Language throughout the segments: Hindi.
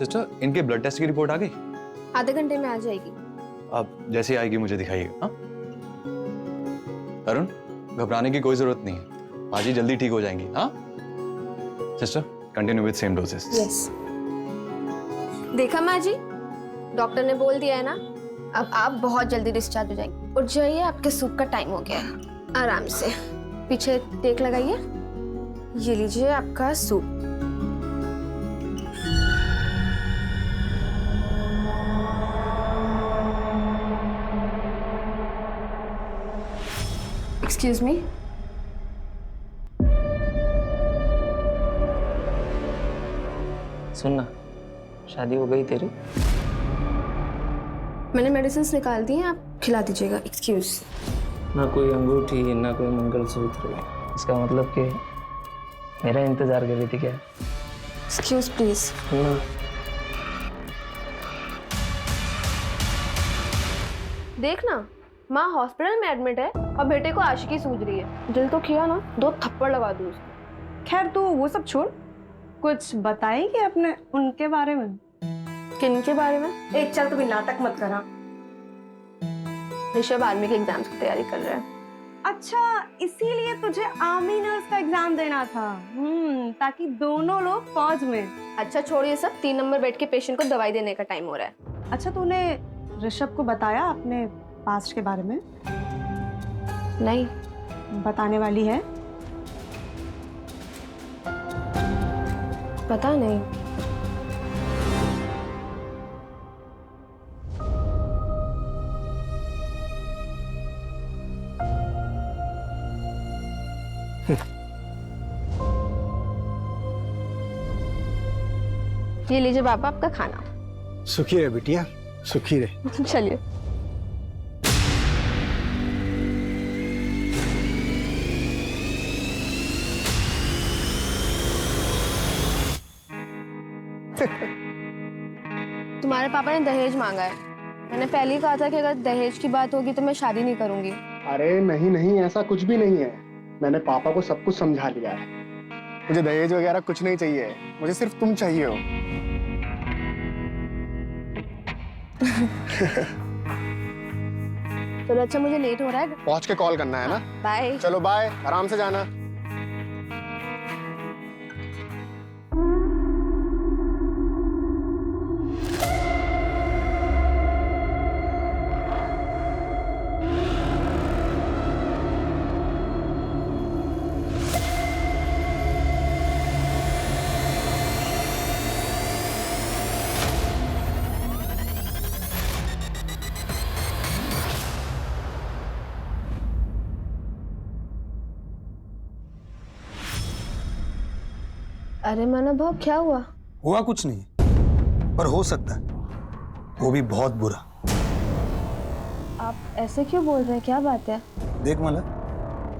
सिस्टर, इनके ब्लड टेस्ट की रिपोर्ट आ गई? आधे घंटे में आ जाएगी। अब जैसे ही आएगी मुझे दिखाइएगा। हाँ अरुण, घबराने की कोई जरूरत नहीं है, आज ही जल्दी ठीक हो जाएंगी। हाँ sister, continue with same doses. Yes. देखा माँ जी, डॉक्टर ने बोल दिया है ना, अब आप बहुत जल्दी डिस्चार्ज हो जाएंगे। उठ जाइए, आपके सूप का टाइम हो गया है। आराम से पीछे टेक लगाइए। ये लीजिए आपका सूप। Excuse me. सुनना, शादी हो गई तेरी? मैंने मेडिसिन निकाल दी हैं, आप खिला दीजिएगा। एक्सक्यूज। ना कोई अंगूठी, ना कोई मंगलसूत्र। इसका मतलब कि मेरा इंतजार कर रही थी क्या? Excuse please. सुनना, देखना, माँ हॉस्पिटल में एडमिट है और बेटे को आशिकी सूझ रही है। दिल तो किया ना, 2 थप्पड़ लगा दूँ उसको। खैर तू वो सब छोड़, कुछ बताएगी अपने उनके बारे में? किन के बारे में? एक चल कभी नाटक मत करा। ऋषभ आर्मी के एग्जाम्स की तैयारी कर रहा है। अच्छा, इसीलिए तुझे आर्मी नर्स का एग्जाम देना था। ताकि दोनों लोग फौज में। अच्छा छोड़िए सब, 3 नंबर बेड के पेशेंट को दवाई देने का टाइम हो रहा है। अच्छा, तूने ऋषभ को बताया अपने पास्ट के बारे में? नहीं। बताने वाली है? पता नहीं। ये लीजिए पापा आपका खाना। सुखी रहे बिटिया, सुखी रहे। चलिए। तुम्हारे पापा ने दहेज मांगा है। मैंने पहले ही कहा था कि अगर दहेज की बात होगी तो मैं शादी नहीं करूंगी। अरे नहीं नहीं, ऐसा कुछ भी नहीं है। मैंने पापा को सब कुछ समझा लिया है। मुझे दहेज वगैरह कुछ नहीं चाहिए, मुझे सिर्फ तुम चाहिए हो। चलो अच्छा, मुझे लेट हो रहा है। पहुंच के कॉल करना है ना? बाय। चलो बाय, आराम से जाना। अरे मानव, क्या हुआ? हुआ कुछ नहीं, पर हो सकता है, वो भी बहुत बुरा। आप ऐसे क्यों बोल रहे हैं, क्या बात है? देख मला,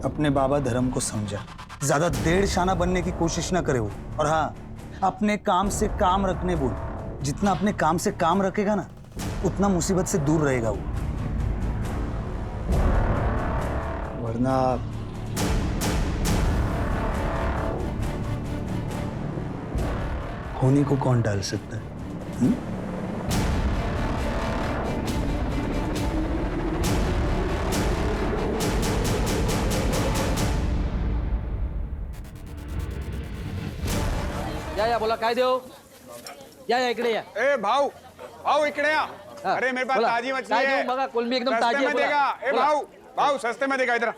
अपने बाबा धर्म को समझा, ज्यादा डेढ़ शाना बनने की कोशिश ना करे वो। और हाँ, अपने काम से काम रखने बोल। जितना अपने काम से काम रखेगा ना, उतना मुसीबत से दूर रहेगा वो। वरना होने को कौन टाल सकता है? या बोला काय देऊ? या इकडे या। ए भाऊ, भाऊ इकडे या। हाँ, अरे मेरे पास बोला, ताजी मछली काय है। देऊ बघा, कोलंबी एकदम ताजी सस्ते आहे, में बोला, देगा। ए बोला। भाऊ, भाऊ सस्ते में देगा इधर।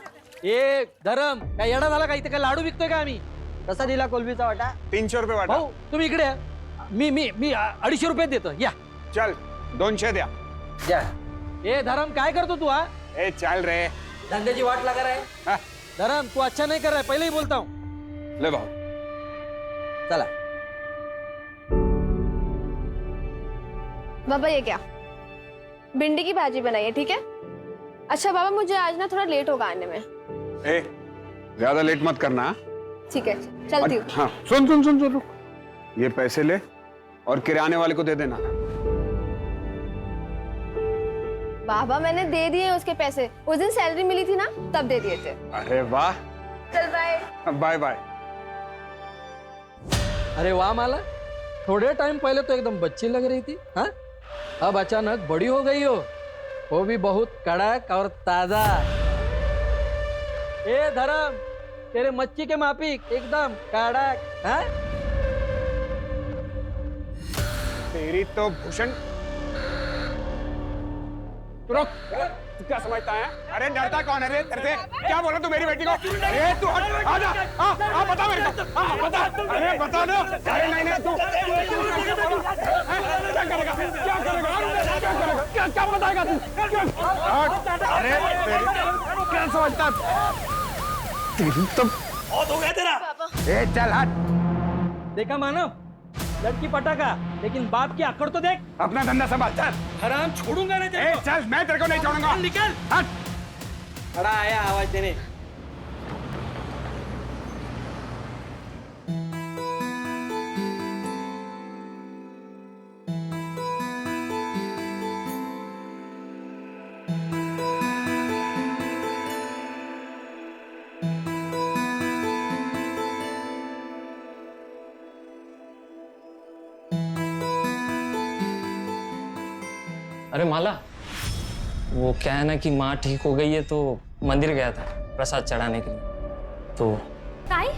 ए धरम, काय येडा झाला का? इथे काय लाडू विकतोय का आम्ही? कसा दिला कोलंबीचा वाटा? 300 रुपये वाटा। भाऊ तुम्ही इकडे या. मी 250 रुपये देतो, या. चल 200 द्या। या. ए धरम, काय करतो तू? हा, ए चल रे। धंद्याची वाट लगा रहा है. हाँ, धरम, तू अच्छा नहीं कर रहा है, पहले ही बोलता हूँ. ले भाऊ। चला. बाबा ये क्या? भिंडी की भाजी बनाई है, ठीक है? अच्छा बाबा, मुझे आज ना थोड़ा लेट होगा आने में। ए ज्यादा लेट मत करना। ठीक है, चलती हूँ। हाँ सुन सुन सुन सुन, रुक। ये पैसे ले और किराने वाले को दे देना। बाबा मैंने दे दिए उसके पैसे, उस दिन सैलरी मिली थी ना, तब दे दिए थे। अरे वाह। चल बाय। Bye bye. अरे वाह माला, थोड़े टाइम पहले तो एकदम बच्ची लग रही थी, हाँ? अब अचानक बड़ी हो गई हो, वो भी बहुत कड़क और ताजा। ए धर्म, तेरे मच्छी के माफिक एकदम कड़क, हाँ? तेरी तो भूषण। तू रुक, तू क्या समझता है? अरे डरता कौन है रे तेरे से? क्या बोला तू मेरी बेटी को? अरे तू आजा, बता मेरे को, बता, अरे बता ना। अरे नहीं तू क्या करेगा? क्या करेगा? क्या बताएगा तू? अरे क्या समझता? तेरी तो बहुत हो गया तेरा। ए चल हट। देखा मानव, लड़की पटाखा, लेकिन बाप की अकड़ तो देख। अपना धंधा संभाल, चल। हराम छोड़ूंगा नहीं तेरे को। चल, मैं तेरे को नहीं छोड़ूंगा। निकल। हट। खड़ा आया आवाज देने। अरे माला, वो क्या है ना कि माँ ठीक हो गई है तो मंदिर गया था प्रसाद चढ़ाने के लिए। तो ताई,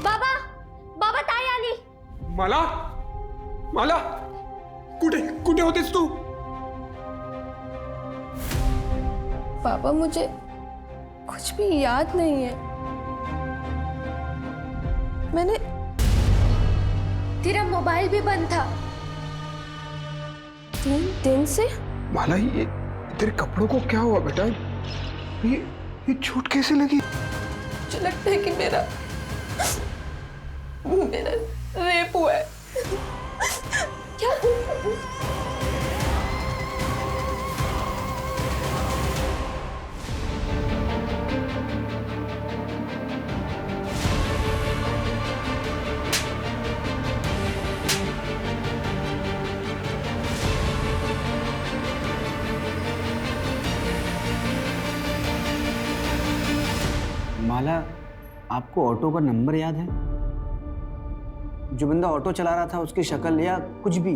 बाबा, बाबा ताई आली। माला, माला, कुठे कुठे होतीस तू? पापा मुझे कुछ भी याद नहीं है। मैंने तेरा मोबाइल भी बंद था 3 दिन से। माला, ये तेरे कपड़ों को क्या हुआ बेटा? ये चोट कैसे लगी? मुझे लगता है कि मेरा रेप हुआ है। क्या? माला, आपको ऑटो का नंबर याद है? जो बंदा ऑटो चला रहा था उसकी शक्ल या कुछ भी?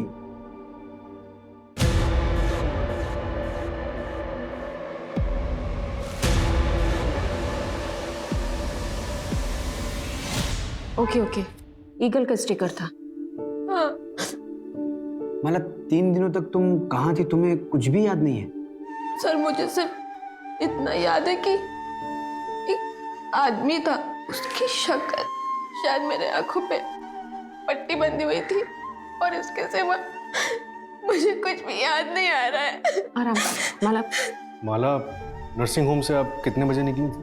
ओके, ईगल का स्टिकर था। हाँ। माला, 3 दिनों तक तुम कहाँ थी? तुम्हें कुछ भी याद नहीं है? सर, मुझे सिर्फ इतना याद है कि आदमी था, उसकी शक्ल शायद मेरे आंखों पे पट्टी बंधी हुई थी और इसके सिवा मुझे कुछ भी याद नहीं आ रहा है। आराम से माला। माला, नर्सिंग होम से आप कितने बजे निकली थी?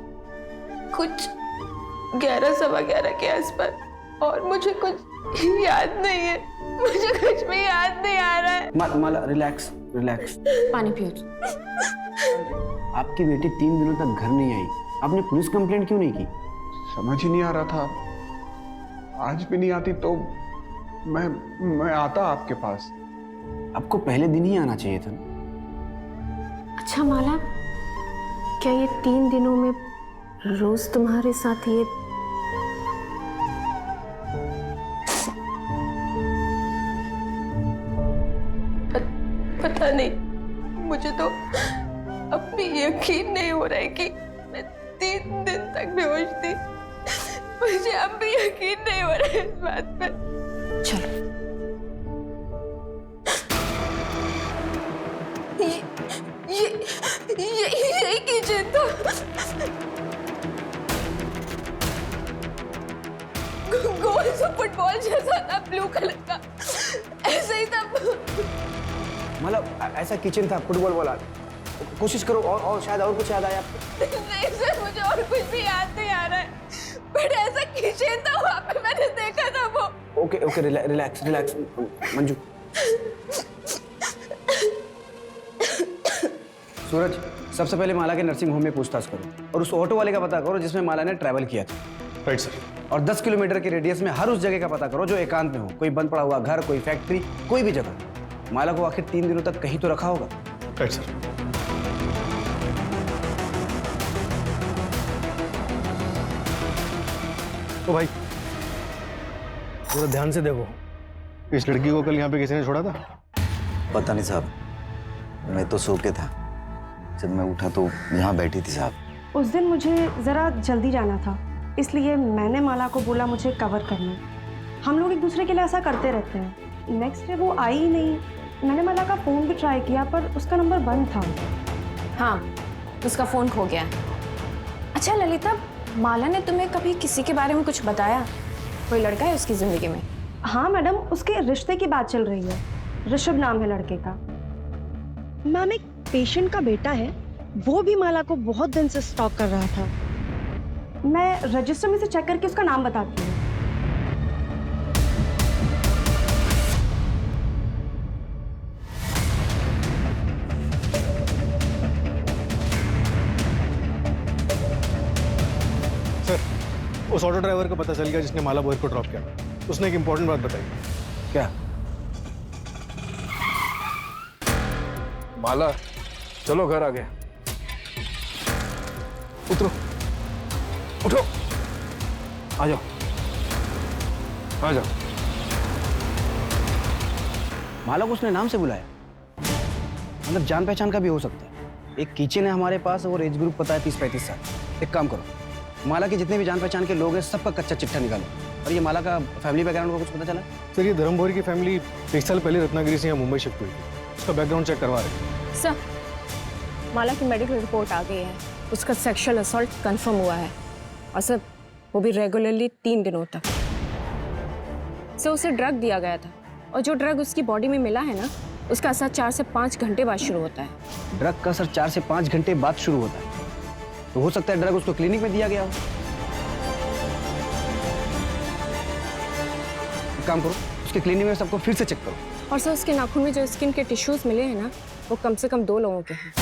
कुछ 11 सवा 11 के आसपास, और मुझे कुछ याद नहीं है। मुझे कुछ भी याद नहीं आ रहा है। माला, रिलैक्स रिलैक्स। पानी पियो। आपकी बेटी 3 दिनों तक घर नहीं आई, आपने पुलिस कंप्लेंट क्यों नहीं की? समझ ही नहीं आ रहा था। आज भी नहीं आती तो मैं आता आपके पास। आपको पहले दिन ही आना चाहिए था। अच्छा माला, क्या ये 3 दिनों में रोज तुम्हारे साथ ये पता नहीं, मुझे तो अब भी यकीन नहीं हो रहा है कि मैं 3 दिन तक बेहोश थी। मुझे अब भी यकीन नहीं हो रहा है इस बात पे। चलो ये किचन था। गोल सा फुटबॉल जैसा था, ब्लू कलर का, ऐसा ही था। मतलब ऐसा किचन था, फुटबॉल वाला? कोशिश करो और शायद और कुछ याद आया आपको। नहीं सर, मुझे और कुछ भी याद नहीं आ रहा है, बट ऐसा किचन था, वहाँ पे मैंने देखा था वो। Okay, relax Manju. सूरज, सबसे पहले माला के नर्सिंग होम में पूछताछ करो और उस ऑटो वाले का पता करो जिसमें माला ने ट्रैवल किया था। Right sir. और 10 किलोमीटर के रेडियस में हर उस जगह का पता करो जो एकांत में हो, कोई बंद पड़ा हुआ घर, कोई फैक्ट्री, कोई भी जगह। माला को आखिर 3 दिनों तक कहीं तो रखा होगा। Right sir. तो भाई, जरा ध्यान से देखो, इस लड़की को कल यहाँ पे किसी ने छोड़ा था? पता नहीं साहब, मैं तो सो के था। जब मैं उठा तो यहाँ बैठी थी साहब। उस दिन मुझे ज़रा जल्दी जाना था, इसलिए मैंने माला को बोला मुझे कवर करना। हम लोग एक दूसरे के लिए ऐसा करते रहते हैं। नेक्स्ट डे वो आई ही नहीं। मैंने माला का फ़ोन भी ट्राई किया पर उसका नंबर बंद था। हाँ, उसका फ़ोन खो गया। अच्छा ललिता, माला ने तुम्हें कभी किसी के बारे में कुछ बताया? कोई लड़का है उसकी ज़िंदगी में? हाँ मैडम, उसके रिश्ते की बात चल रही है। ऋषभ नाम है लड़के का। मैम, एक पेशेंट का बेटा है, वो भी माला को बहुत दिन से स्टॉक कर रहा था। मैं रजिस्टर में से चेक करके उसका नाम बताती हूँ। सर, उस ऑटो ड्राइवर का पता चल गया जिसने माला बॉय को ड्रॉप किया। उसने एक इंपॉर्टेंट बात बताई। क्या? माला, चलो घर आ गया। उतरो, उठो, आ जाओ, आ जाओ। माला को उसने नाम से बुलाया? मतलब जान पहचान का भी हो सकता है। एक किचन है हमारे पास और एज ग्रुप पता है 30-35 साल। एक काम करो, माला के जितने भी जान पहचान के लोग हैं सबका कच्चा चिट्ठा निकालो। और ये माला का फैमिली बैकग्राउंड का कुछ पता चला? सर, ये धर्म भोरी की फैमिली 1 साल पहले रत्नागिरी से यहाँ मुंबई शिफ्ट हुई थी। उसका बैकग्राउंड चेक करवा रहे हैं। सर, माला की मेडिकल रिपोर्ट आ गई है। उसका सेक्सुअल असॉल्ट कंफर्म हुआ है और सर वो भी रेगुलरली 3 दिनों तक। सर, उसे ड्रग दिया गया था और जो ड्रग उसकी बॉडी में मिला है ना, उसका असर 4 से 5 घंटे बाद शुरू होता है। ड्रग का असर 4 से 5 घंटे बाद शुरू होता है, तो हो सकता है ड्रग उसको क्लिनिक में दिया गया हो। एक काम करो, उसके क्लिनिक में सबको फिर से चेक करो। और सर, उसके नाखून में जो स्किन के टिश्यूज मिले हैं ना, वो कम से कम 2 लोगों के हैं।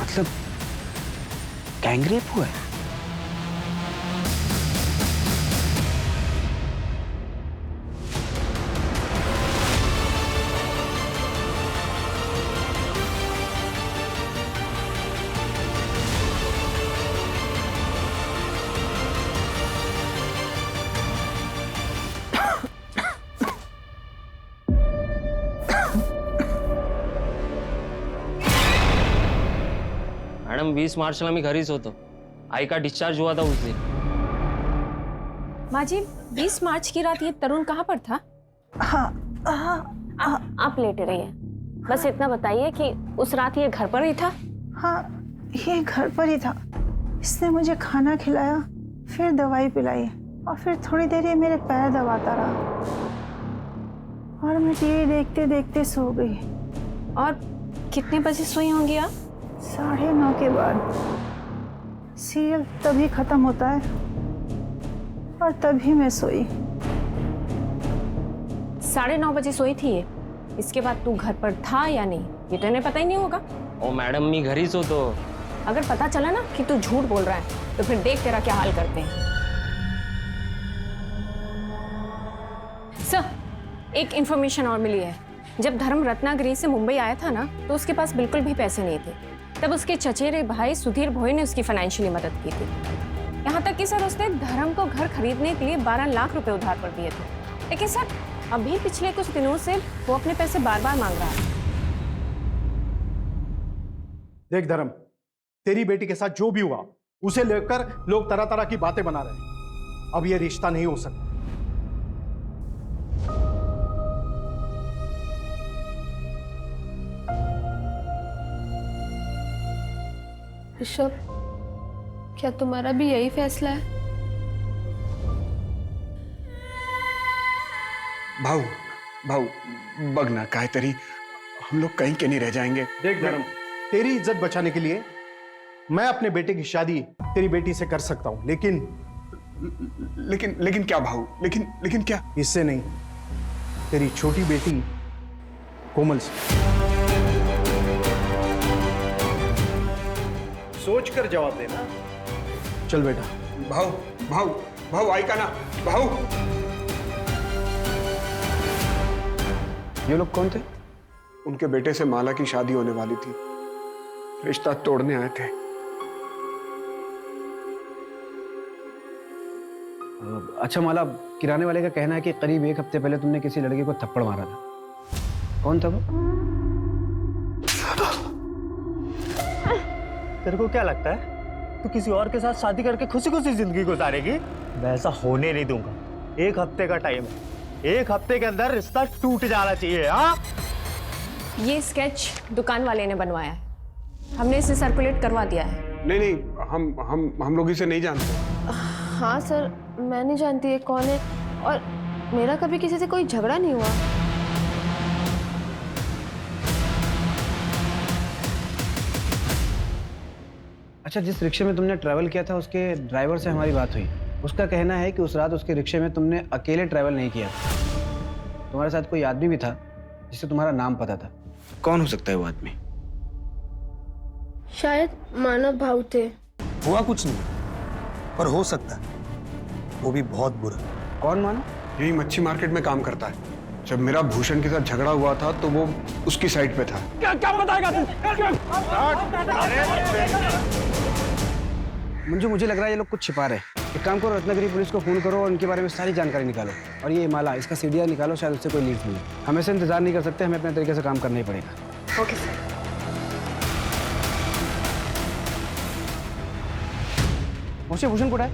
मतलब गैंगरेप हुआ है? मैडम 20 मार्च में घरीच होतो. आई का डिस्चार्ज हुआ था उस दिन. माँ जी, 20 मार्च की रात ये तरुण कहाँ पर था? आप लेटे रहिए, बस इतना बताइए कि उस रात ये घर पर ही था? हाँ, ये घर पर ही था। इसने मुझे खाना खिलाया, फिर दवाई पिलाई और फिर थोड़ी देर ये मेरे पैर दबाता रहा और मैं टीवी देखते देखते सो गई। और कितने बजे सोई होंगी आप? 9:30 के बाद। सीरियल तभी खत्म होता है और तभी मैं सोई। 9:30 बजे सोई थी ये। इसके बाद तू घर पर था या नहीं, ये तो इन्हें पता ही नहीं होगा। ओ मैडम, मी घरीच होतो. अगर पता चला ना कि तू झूठ बोल रहा है तो फिर देख तेरा क्या हाल करते हैं। सर, एक इंफॉर्मेशन और मिली है। जब धर्म रत्नागिरी से मुंबई आया था ना, तो उसके पास बिल्कुल भी पैसे नहीं थे। तब उसके चचेरे भाई सुधीर भोई ने उसकी फाइनेंशियली मदद की थी। यहाँ तक कि सर, उसने धर्म को घर खरीदने के लिए 12 लाख रुपए उधार पर दिए थे। लेकिन सर, अभी पिछले कुछ दिनों से वो अपने पैसे बार बार मांग रहा है। देख धर्म, तेरी बेटी के साथ जो भी हुआ उसे लेकर लोग तरह तरह की बातें बना रहे हैं। अब ये रिश्ता नहीं हो सकता। ऋषभ, क्या तुम्हारा भी यही फैसला है? भाऊ भाऊ बघ ना काय तरी हम लोग कहीं के नहीं रह जाएंगे। देख धर्म, तेरी इज्जत बचाने के लिए मैं अपने बेटे की शादी तेरी बेटी से कर सकता हूं, लेकिन क्या भाऊ? लेकिन क्या? इससे नहीं, तेरी छोटी बेटी कोमल से। सोच कर जवाब देना। चल बेटा। भाऊ भाऊ भाऊ आई का ना भाऊ। ये लोग कौन थे? उनके बेटे से माला की शादी होने वाली थी, रिश्ता तोड़ने आए थे। अच्छा माला, किराने वाले का कहना है कि करीब 1 हफ्ते पहले तुमने किसी लड़के को थप्पड़ मारा था। कौन था वो? तेरे को क्या लगता है तू किसी और के साथ शादी करके खुशी खुशी जिंदगी गुजारेगी? मैं ऐसा होने नहीं दूंगा। 1 हफ्ते का टाइम है, 1 हफ्ते के अंदर रिश्ता टूट जाना चाहिए। हाँ, ये स्केच दुकान वाले ने बनवाया है, हमने इसे सर्कुलेट करवा दिया है। नहीं, हम लोग इसे नहीं जानते। हाँ सर, मैं नहीं जानती ये कौन है, और मेरा कभी किसी से कोई झगड़ा नहीं हुआ। अच्छा, जिस रिक्शे में तुमने ट्रैवल किया था उसके ड्राइवर से हमारी बात हुई। उसका कहना है कि उस रात उसके रिक्शे में तुमने अकेले ट्रैवल नहीं किया, तुम्हारे साथ कोई आदमी भी था जिससे तुम्हारा नाम पता था। कौन हो सकता है वो आदमी? शायद मानव भाव थे। हुआ कुछ नहीं, पर हो सकता है वो भी बहुत बुरा। कौन मानो? यही मच्छी मार्केट में काम करता है। जब मेरा भूषण के साथ झगड़ा हुआ था तो वो उसकी साइड पे था। क्या बताएगा तू? मंजू, मुझे लग रहा है ये लोग कुछ छिपा रहे हैं। एक काम करो, रत्नागिरी पुलिस को फोन करो और उनके बारे में सारी जानकारी निकालो। और ये माला, इसका सीडीआर निकालो, शायद उससे कोई लीड मिले। हम ऐसे इंतजार नहीं कर सकते, हमें अपने तरीके से काम करना ही पड़ेगा। Okay sir. भूषण कुठे आहे?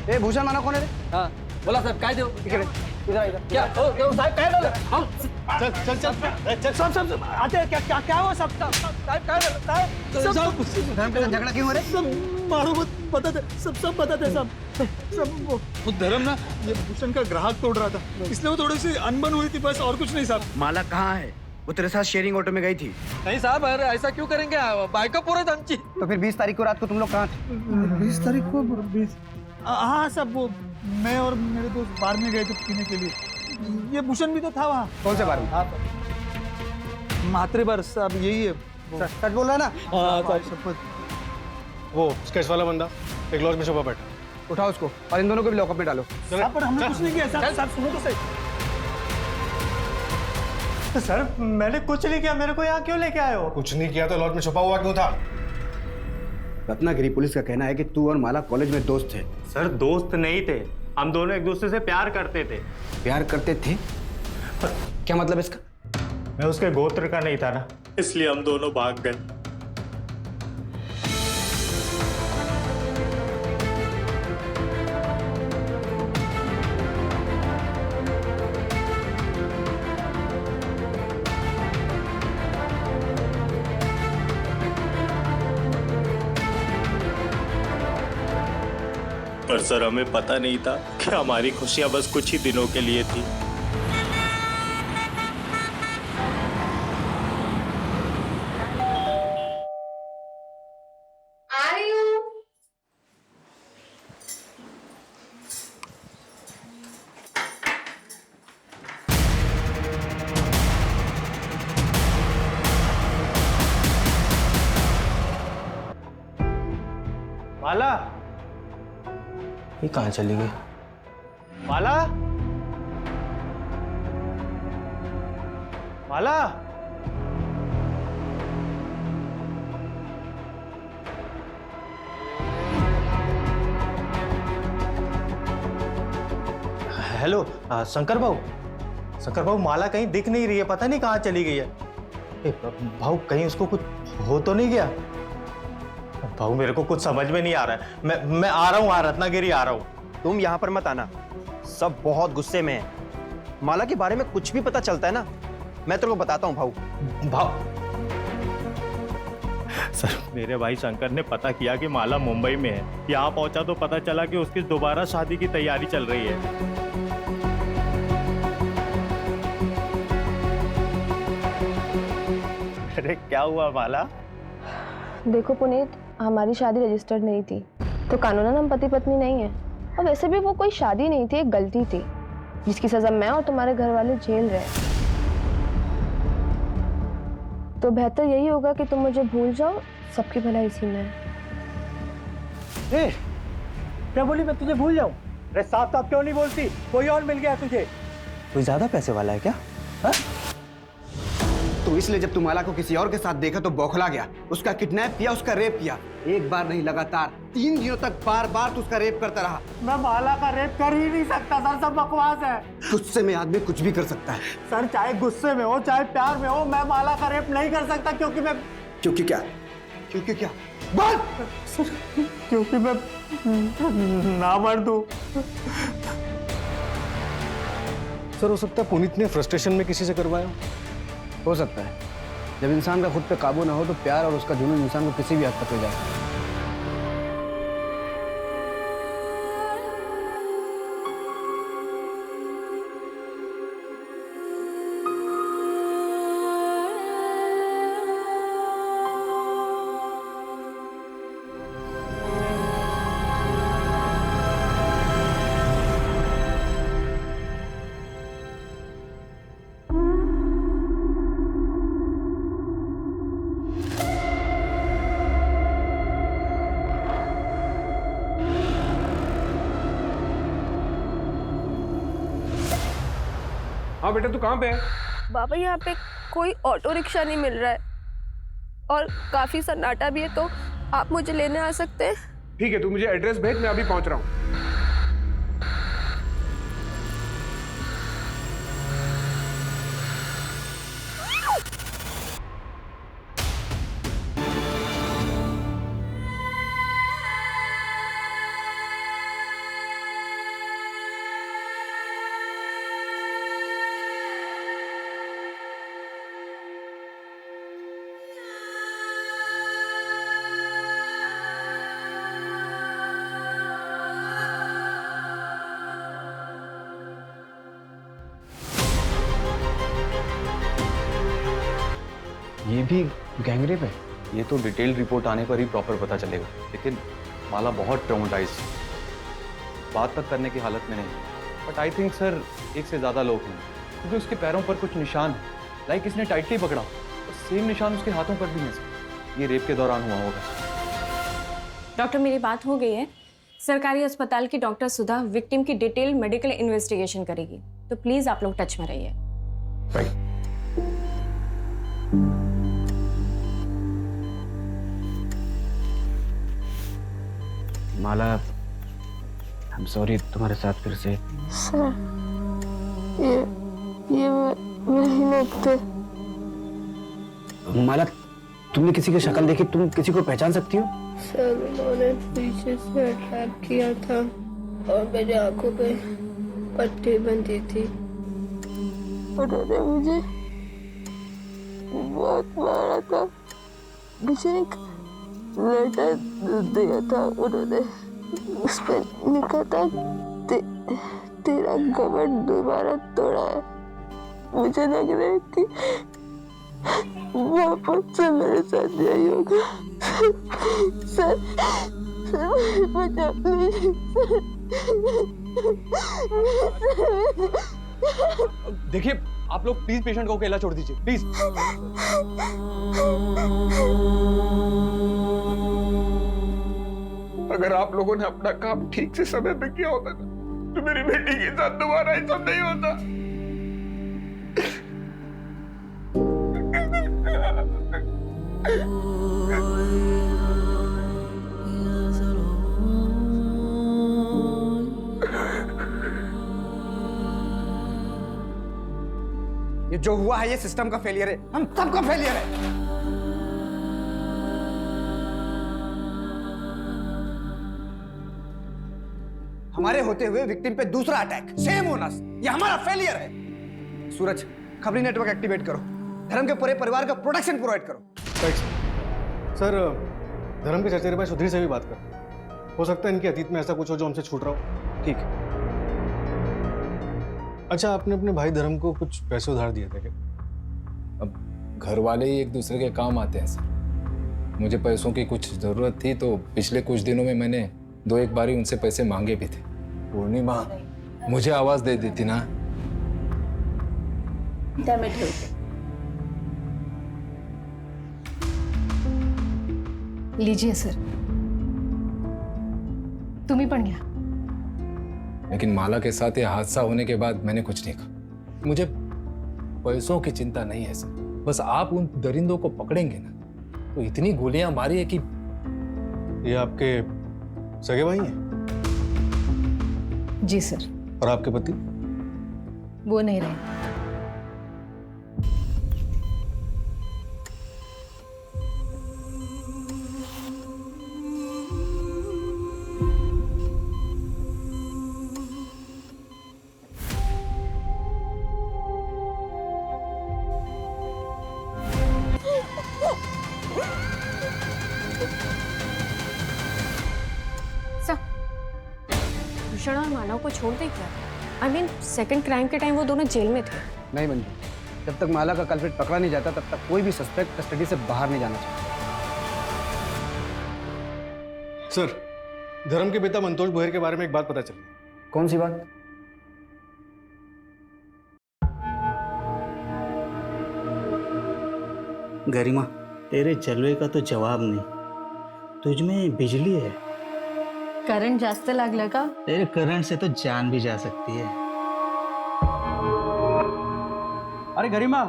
ए भूषण माना कोण आहे रे? हाँ बोला साहब, काय देऊ? इकडे इधर इधर क्या साहब काय झालं? सब आते क्या हुआ सब? साहब काय झालं? धर्म के साथ झगड़ा क्यों हो रहा है? सब मारो मत, बताते सब बताते सब वो धर्म ना ये भूषण का ग्राहक तोड़ रहा था, इसलिए वो थोड़ी सी अनबन हुई थी, बस और कुछ नहीं साहब। माला कहाँ है? वो तेरे साथ शेयरिंग ऑटो में गई थी। नहीं साहब, अरे ऐसा क्यों करेंगे? बाइक पूरे आमची। तो फिर 20 तारीख को रात को तुम लोग कहाँ थे? 20 तारीख को 20? हाँ सब, वो मैं और मेरे दोस्त बार में गए थे पीने के लिए। ये भूषण भी तो था वहाँ। कौन से बार में? मात्रे बार साहब, यही है। सच बोल रहा है ना? हाँ साहब। वो स्केच वाला बंदा एक लॉज में छुपा बैठा। उठाओ उसको और इन दोनों को भी लॉकअप में डालो। साहब पर हमने कुछ नहीं किया साहब, सुनो तो सही। सर मैंने कुछ नहीं किया, मेरे को यहाँ क्यों लेके आए हो? कुछ नहीं किया तो लॉज में छुपा हुआ क्यों था? रत्नागिरी पुलिस का कहना है कि तू और माला कॉलेज में दोस्त थे। सर दोस्त नहीं थे, हम दोनों एक दूसरे से प्यार करते थे। प्यार करते थे? क्या मतलब इसका? मैं उसके गोत्र का नहीं था ना, इसलिए हम दोनों भाग गए। पर सर हमें पता नहीं था कि हमारी खुशियां बस कुछ ही दिनों के लिए थी। माला, ये कहाँ चली गई? माला, माला, हेलो शंकर भाऊ, माला कहीं दिख नहीं रही है, पता नहीं कहाँ चली गई है। भाऊ कहीं उसको कुछ हो तो नहीं गया? भाऊ मेरे को कुछ समझ में नहीं आ रहा है। मैं आ रहा हूँ, रत्नागिरी आ रहा हूँ। तुम यहाँ पर मत आना, सब बहुत गुस्से में हैं। माला के बारे में कुछ भी पता चलता है ना, मैं तेरे को बताता हूँ भाऊ। सर मेरे भाई शंकर ने पता किया कि माला मुंबई में है। यहाँ पहुंचा तो पता चला कि उसकी दोबारा शादी की तैयारी चल रही है। अरे क्या हुआ माला? देखो पुनीत, हमारी शादी रजिस्टर्ड नहीं थी, तो कानूनन हम पति पत्नी नहीं है। और वैसे भी वो कोई शादी नहीं थी, एक गलती थी जिसकी सजा मैं और तुम्हारे घर वाले झेल रहे हैं। तो बेहतर यही होगा कि तुम मुझे भूल जाओ, सबकी भलाई इसी में है। क्या बोली मैं तुझे भूल जाऊं? अरे साफ साफ क्यों नहीं बोलती? कोई और मिल गया तुझे? कोई ज्यादा पैसे वाला है क्या? तू इसलिए जब तू माला को किसी और के साथ देखा तो बौखला गया, उसका किडनैप किया, उसका रेप किया। एक बार नहीं, लगातार 3 दिनों तक बार बार तू उसका रेप करता रहा। मैं माला का रेप कर ही नहीं सकता सर, सब बकवास है। गुस्से में आदमी कुछ भी कर सकता है सर, चाहे गुस्से में हो चाहे प्यार में हो, मैं माला का रेप नहीं कर सकता क्योंकि मैं क्योंकि क्या? क्योंकि क्या? बोल! सर, क्योंकि मैं ना मर दूं। सर, हो सकता है पुनीत ने फ्रस्ट्रेशन में किसी से करवाया हो सकता है। जब इंसान का खुद पे काबू ना हो तो प्यार और उसका जुनून इंसान को किसी भी हद तक ले जाए। हाँ बेटा, तू कहाँ पे है? बाबा यहाँ पे कोई ऑटो रिक्शा नहीं मिल रहा है और काफी सन्नाटा भी है, तो आप मुझे लेने आ सकते हैं? ठीक है, तू मुझे एड्रेस भेज, मैं अभी पहुंच रहा हूँ। ये भी गैंगरेप है? ये तो डिटेल रिपोर्ट आने पर ही प्रॉपर पता चलेगा, लेकिन माला बहुत ट्रॉमेटाइज्ड, बात तक करने की हालत में नहीं। बट आई थिंक सर, एक से ज़्यादा लोग हैं, क्योंकि उसके पैरों पर कुछ निशान है, लाइक इसने टाइटली पकड़ा और सेम निशान उसके हाथों पर भी हैं सर। ये रेप के दौरान हुआ होगा। डॉक्टर, मेरी बात हो गई है। सरकारी अस्पताल की डॉक्टर सुधा विक्टिम की डिटेल मेडिकल इन्वेस्टिगेशन करेगी, तो प्लीज़ आप लोग टच में रहिए। Right. Mala, I am sorry तुम्हारे साथ फिर से। सर, ये नहीं लगते। माला, तुमने किसी की शक्ल देखी? तुम किसी को पहचान सकती हो? सर, उन्होंने पीछे से अटैक किया था और मेरी आंखों पे पट्टी बंधी थी। उन्होंने मुझे बहुत मारा था। मुझे एक लेटर दिया था उन्होंने, उस पर लिखा था तेरा घमंड दोबारा तोड़ा है। मुझे लग रहा है कि वापस से मेरे साथ यही होगा। सर, बचा लीजिए सर। देखिए, आप लोग प्लीज पेशेंट को अकेला छोड़ दीजिए, प्लीज। अगर आप लोगों ने अपना काम ठीक से समय पे किया होता ना, तो मेरी बेटी के साथ दोबारा ये सब नहीं होता। ये जो हुआ है ये सिस्टम का फेलियर है, हम सबका फेलियर है। हमारे होते हुए विक्टिम पे दूसरा अटैक, सेम ओनर्स, ये हमारा फेलियर है। सूरज, खबरी नेटवर्क एक्टिवेट करो, धर्म के पूरे परिवार का प्रोटेक्शन प्रोवाइड करो। सर, धर्म के चचेरे भाई सुधीर से भी बात कर, हो सकता है इनके अतीत में ऐसा कुछ हो जो हमसे छूट रहा हो। ठीक है। अच्छा, आपने अपने भाई धर्म को कुछ पैसे उधार दिए थे क्या? अब घर वाले ही एक दूसरे के काम आते हैं सर। मुझे पैसों की कुछ ज़रूरत थी तो पिछले कुछ दिनों में मैंने 2-1 बार उनसे पैसे मांगे भी थे। पूर्णिमा मुझे आवाज दे देती ना। लीजिए सर, तुम्ही पण घ्या। लेकिन माला के साथ ये हादसा होने के बाद मैंने कुछ नहीं कहा। मुझे पैसों की चिंता नहीं है सर, बस आप उन दरिंदों को पकड़ेंगे ना तो इतनी गोलियां मारी है कि। ये आपके सगे भाई हैं? जी सर। और आपके पति? वो नहीं रहे। भूषण और मानव को छोड़ दे क्या? आई मीन सेकंड क्राइम के टाइम वो दोनों जेल में थे। नहीं मंजू, जब तक माला का कल्प्रिट पकड़ा नहीं जाता तब तक कोई भी सस्पेक्ट कस्टडी से बाहर नहीं जाना चाहिए। सर, धर्म के पिता मंतोष बोहर के बारे में एक बात पता चली। कौन सी बात? गरिमा, तेरे जलवे का तो जवाब नहीं। तुझ में बिजली है। करंट जास्त लागलं का? तेरे करंट से तो जान भी जा सकती है। अरे गरिमा,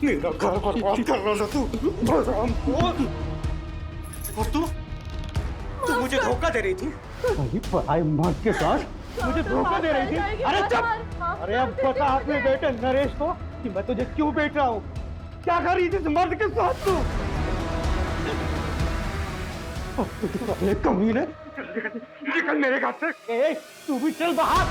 मेरा घर बर्बाद कर रहा था तू। और तू मुझे धोखा दे रही थी। पढ़ाई मर्द के साथ मुझे धोखा दे रही थी। अरे चुप! अरे अब बता अपने बेटे नरेश को कि मैं तुझे क्यों बेच रहा हूँ। क्या कर रही थी इस मर्द के साथ तू? कमीने, निकल मेरे घर से। तू भी चल बाहर।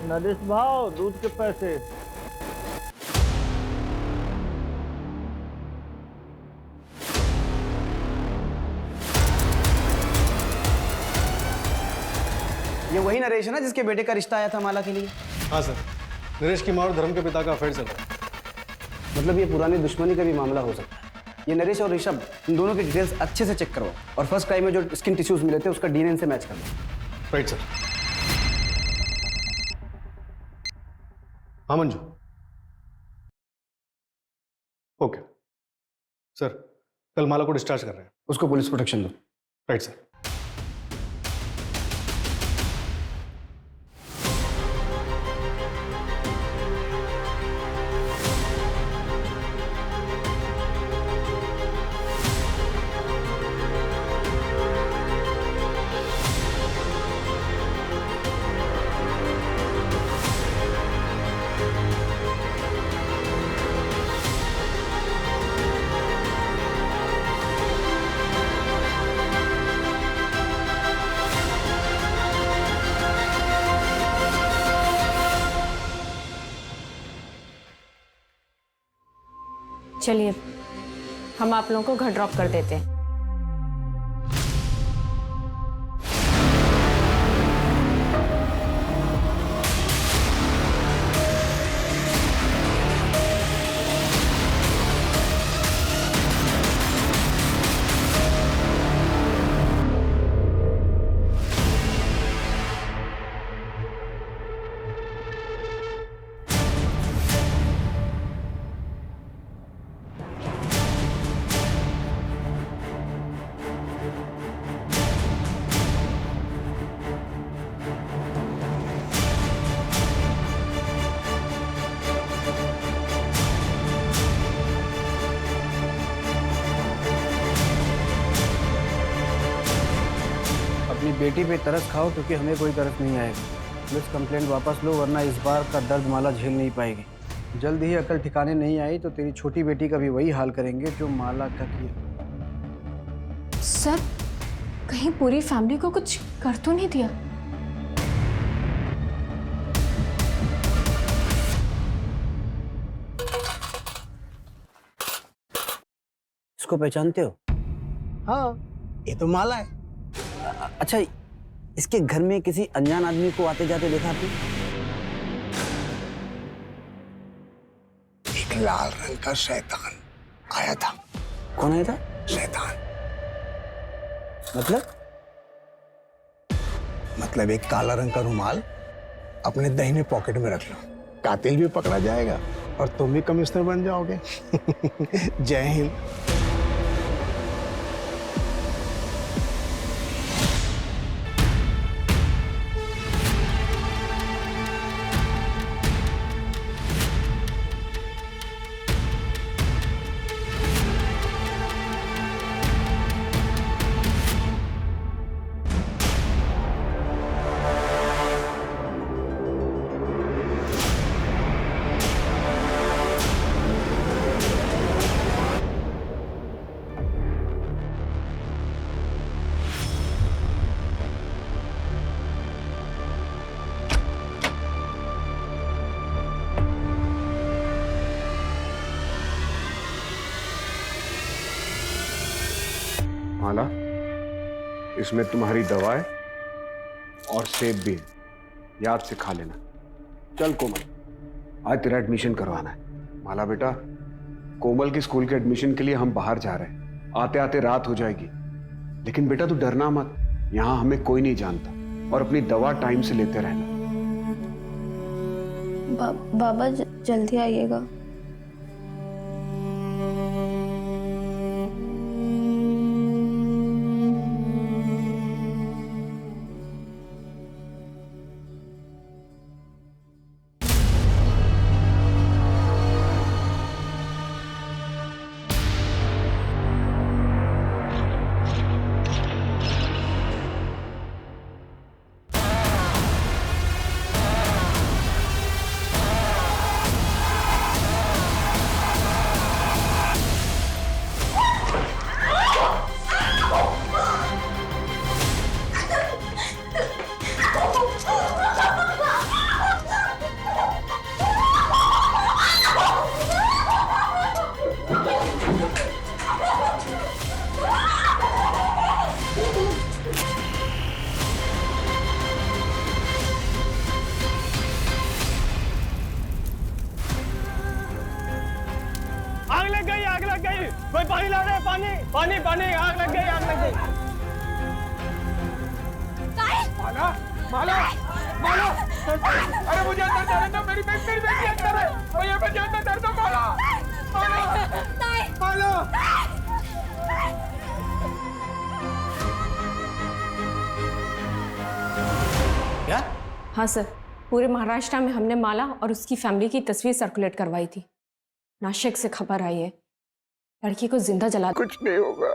नरेश भाव, दूध के पैसे। ये वही नरेश है ना जिसके बेटे का रिश्ता आया था माला के लिए? हाँ सर, नरेश की माँ और धर्म के पिता का अफेयर चल रहा है। मतलब ये पुरानी दुश्मनी का भी मामला हो सकता है। ये नरेश और ऋषभ, इन दोनों की डिटेल्स अच्छे से चेक करवाओ और फर्स्ट क्राइम में जो स्किन टिश्यूज मिले थे उसका डीएनए से मैच कर दो। Right sir. हाँ मंजू। ओके सर, कल माला को डिस्चार्ज कर रहे हैं। उसको पुलिस प्रोटेक्शन दो। Right sir. चलिए हम आप लोगों को घर ड्रॉप कर देते हैं। अपनी बेटी पे तरस खाओ क्योंकि हमें कोई तरस नहीं आएगा। पुलिस कंप्लेंट वापस लो वरना इस बार का दर्द माला झेल नहीं पाएगी। जल्द ही अकल ठिकाने नहीं आई तो तेरी छोटी बेटी का भी वही हाल करेंगे जो माला का किया। सर, कहीं पूरी फैमिली को कुछ कर तो नहीं दिया? इसको पहचानते हो? हाँ, ये तो माला है। अच्छा, इसके घर में किसी अनजान आदमी को आते जाते देखा आपने? एक लाल रंग का शैतान आया था। कौन आया था? शैतान। मतलब एक काला रंग का रुमाल अपने दाहिने पॉकेट में रख लो, कातिल भी पकड़ा जाएगा और तुम भी कमिश्नर बन जाओगे। जय हिंद। माला, इसमें तुम्हारी दवा है और सेब भी है, याद से खा लेना। चल कोमल, आज तेरा एडमिशन करवाना है। माला बेटा, कोमल की स्कूल के एडमिशन के लिए हम बाहर जा रहे हैं, आते आते रात हो जाएगी। लेकिन बेटा तू डरना मत, यहाँ हमें कोई नहीं जानता, और अपनी दवा टाइम से लेते रहना। बाबा जल्दी आइएगा। आग लग गई, कोई पानी ला रहा है, पानी पानी पानी, आग लग गई, आग लग गई। माला माला माला, अरे मुझे अंदर जाने दो, मेरी बेटी अंदर है, मुझे अंदर जाने दो। माला माला माला। क्या? हाँ सर, पूरे महाराष्ट्र में हमने माला और उसकी फैमिली की तस्वीर सर्कुलेट करवाई थी। नासिक से खबर आई है, लड़की को जिंदा जला। कुछ नहीं होगा,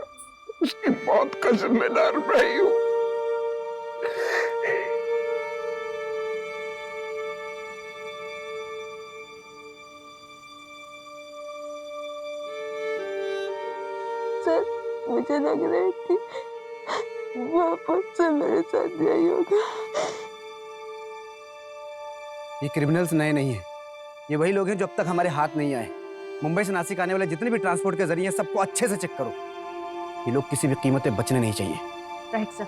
उसकी मौत का जिम्मेदार मैं ही हूँ। सर, मुझे लग रही थी वापस से मेरे साथ यही होगा। ये क्रिमिनल्स नए नहीं हैं, ये वही लोग हैं जो अब तक हमारे हाथ नहीं आए। मुंबई से नासिक आने वाले जितने भी ट्रांसपोर्ट के जरिए सबको अच्छे से चेक करो। ये लोग किसी भी कीमत पे बचने नहीं चाहिए। Right sir.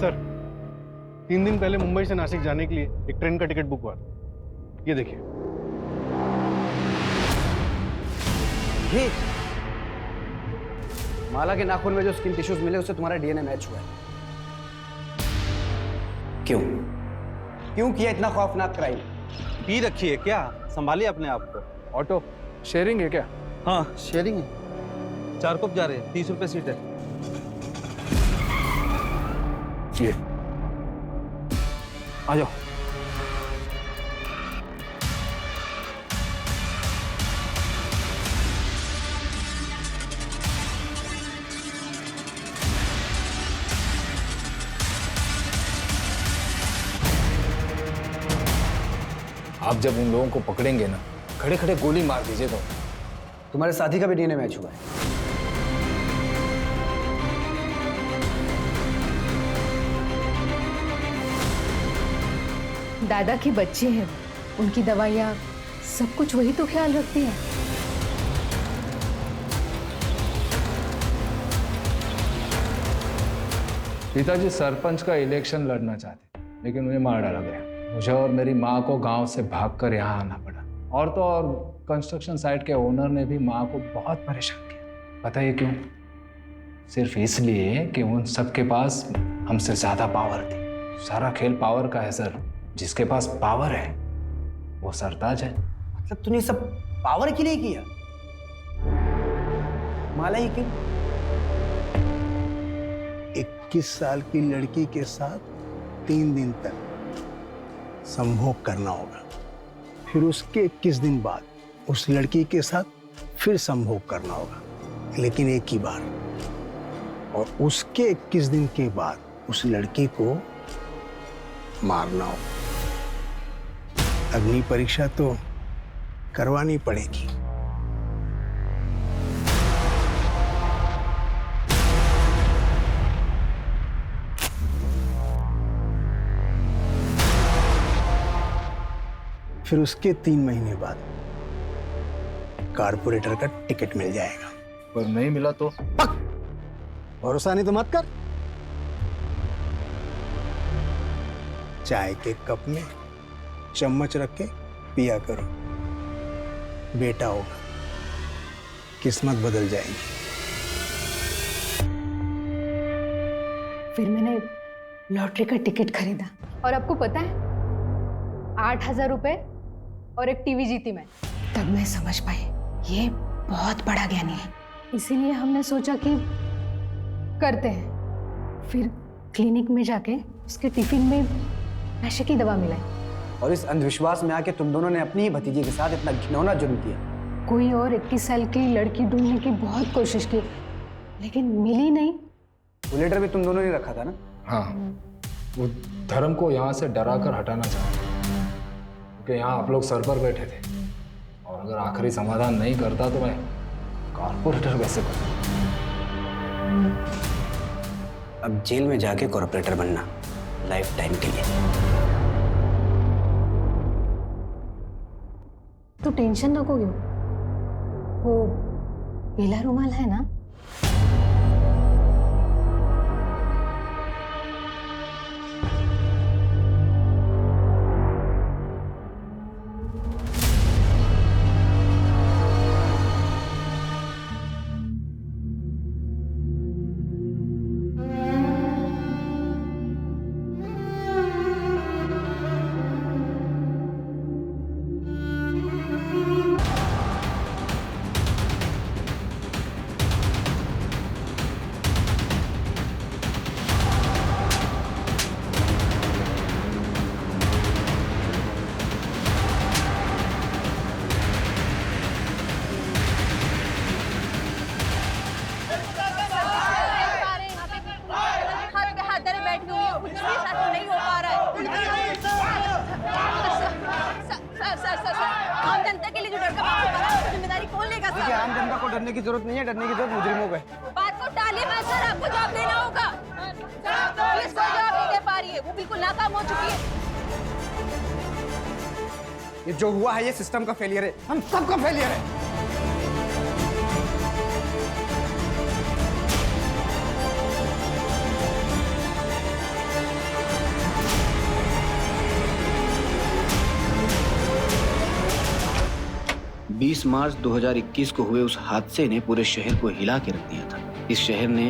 सर, 3 दिन पहले मुंबई से नासिक जाने के लिए एक ट्रेन का टिकट बुक हुआ था। ये देखिए। ये माला के नाखून में जो स्किन टिश्यूज मिले उससे तुम्हारा डीएनए मैच हुआ है। क्यों क्यों किया इतना खौफनाक क्राइम? पी रखी है क्या? संभालिए अपने आप को। ऑटो शेयरिंग है क्या? हाँ शेयरिंग है, 4 कप जा रहे हैं, 30 रुपए सीट है। ये आ जाओ। आप जब उन लोगों को पकड़ेंगे ना, खड़े खड़े गोली मार दीजिएगा। तुम्हारे साथी का भी डीएनए मैच हुआ है। दादा की बच्ची है, उनकी दवाइयाँ सब कुछ वही तो ख्याल रखती है। पिताजी सरपंच का इलेक्शन लड़ना चाहते, लेकिन उन्हें मार डाला गया। मुझे और मेरी माँ को गांव से भागकर यहाँ आना पड़ा। और तो और कंस्ट्रक्शन साइट के ओनर ने भी माँ को बहुत परेशान किया। पता है क्यों? सिर्फ इसलिए कि उन सबके पास हमसे ज्यादा पावर थी। सारा खेल पावर का है सर। जिसके पास पावर है वो सरताज है। मतलब तूने सब पावर के लिए किया? माला ही क्यों? 21 साल की लड़की के साथ 3 दिन तक संभोग करना होगा, फिर उसके 21 दिन बाद उस लड़की के साथ फिर संभोग करना होगा, लेकिन एक ही बार। और उसके 21 दिन के बाद उस लड़की को मारना होगा। अग्नि परीक्षा तो करवानी पड़ेगी। फिर उसके 3 महीने बाद कारपोरेटर का टिकट मिल जाएगा। पर नहीं मिला तो? भरोसा नहीं तो मत कर। चाय के कप में चम्मच रख के पिया करो, बेटा होगा, किस्मत बदल जाएगी। फिर मैंने लॉटरी का टिकट खरीदा और आपको पता है 8,000 रुपए और एक टीवी जीती मैं। तब मैं समझ पाई ये बहुत बड़ा ज्ञानी है, इसीलिए हमने सोचा कि करते हैं। फिर क्लिनिक में जाके उसके टिफिन में नशे की दवा मिलाई। और इस अंधविश्वास में आके तुम दोनों ने अपनी ही भतीजे के साथ इतना घिनौना जुर्म किया। कोई और 21 साल की लड़की ढूंढने की बहुत कोशिश की, लेकिन मिली नहीं। वो लेटर भी तुम दोनों ने रखा था ना? हाँ, वो धर्म को यहाँ से डरा कर हटाना चाहते, क्योंकि यहाँ आप लोग सर पर बैठे थे। और अगर आखिरी समाधान नहीं करता तो मैं कॉर्पोरेटर कैसे बनूं? अब जेल में जाके कॉर्पोरेटर बनना, लाइफ टाइम के लिए। तो टेंशन नको क्यों, वो पीला रुमाल है ना? आम जनता को डरने की जरूरत नहीं है, डरने की जरूरत मुजरिमों को है। बात को टालिए मैं सर, आपको जवाब देना होगा। पुलिस कोई जवाब नहीं दे पा रही है, वो बिल्कुल नाकाम हो चुकी है। ये जो हुआ है ये सिस्टम का फेलियर है, हम सबका फेलियर है। मार्च 2021 को हुए उस हादसे ने पूरे शहर को हिला के रख दिया था। इस शहर ने